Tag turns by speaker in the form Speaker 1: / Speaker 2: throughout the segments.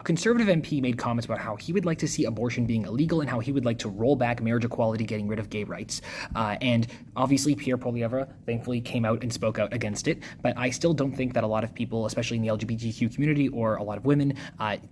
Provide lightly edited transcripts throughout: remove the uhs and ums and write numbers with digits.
Speaker 1: A conservative MP made comments about how he would like to see abortion being illegal and how he would like to roll back marriage equality, getting rid of gay rights. And obviously, Pierre Poilievre thankfully came out and spoke out against it. But I still don't think that a lot of people, especially in the LGBTQ community or a lot of women,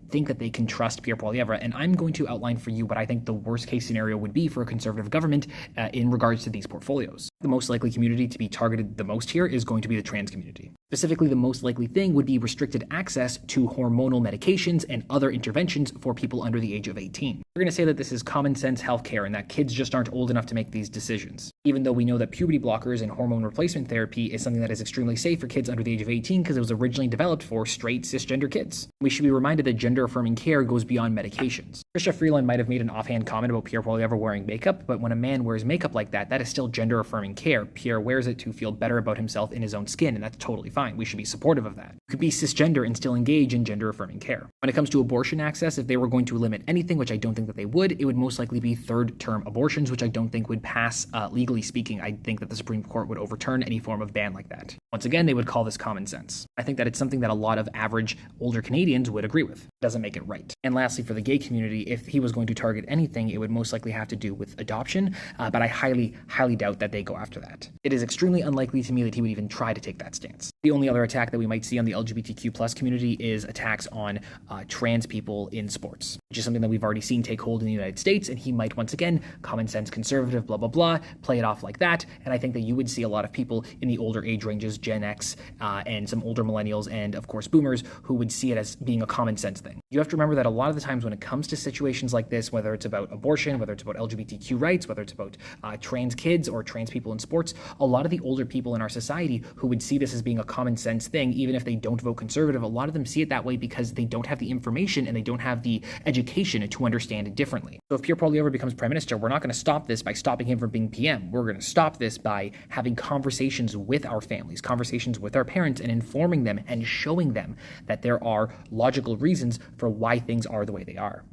Speaker 1: think that they can trust Pierre Poilievre. And I'm going to outline for you what I think the worst case scenario would be for a conservative government in regards to these portfolios. The most likely community to be targeted the most here is going to be the trans community. Specifically, the most likely thing would be restricted access to hormonal medications and other interventions for people under the age of 18. We're going to say that this is common sense healthcare and that kids just aren't old enough to make these decisions. Even though we know that puberty blockers and hormone replacement therapy is something that is extremely safe for kids under the age of 18 because it was originally developed for straight cisgender kids. We should be reminded that gender-affirming care goes beyond medications. Chrystia Freeland might have made an offhand comment about Pierre Poilievre wearing makeup, but when a man wears makeup like that, that is still gender-affirming care. Pierre wears it to feel better about himself in his own skin, and that's totally fine. We should be supportive of that. You could be cisgender and still engage in gender-affirming care. When it comes to abortion access, if they were going to limit anything, which I don't think that they would, it would most likely be third-term abortions, which I don't think would pass legally speaking. I think that the Supreme Court would overturn any form of ban like that. Once again, they would call this common sense. I think that it's something that a lot of average older Canadians would agree with. It doesn't make it right. And lastly, for the gay community, if he was going to target anything, it would most likely have to do with adoption, but I highly, highly doubt that they go after that. It is extremely unlikely to me that he would even try to take that stance. The only other attack that we might see on the LGBTQ plus community is attacks on trans people in sports, which is something that we've already seen take hold in the United States, and he might once again, common sense conservative, blah, blah, blah, play it off like that, and I think that you would see a lot of people in the older age ranges, Gen X, and some older millennials, and of course boomers, who would see it as being a common sense thing. You have to remember that a lot of the times when it comes to situations like this, whether it's about abortion, whether it's about LGBTQ rights, whether it's about trans kids or trans people in sports, a lot of the older people in our society who would see this as being a common sense thing, even if they don't vote conservative, a lot of them see it that way because they don't have the information and they don't have the education to understand it differently. So if Pierre Poilievre becomes prime minister, we're not going to stop this by stopping him from being PM. We're going to stop this by having conversations with our families, conversations with our parents, and informing them and showing them that there are logical reasons for why things are the way they are.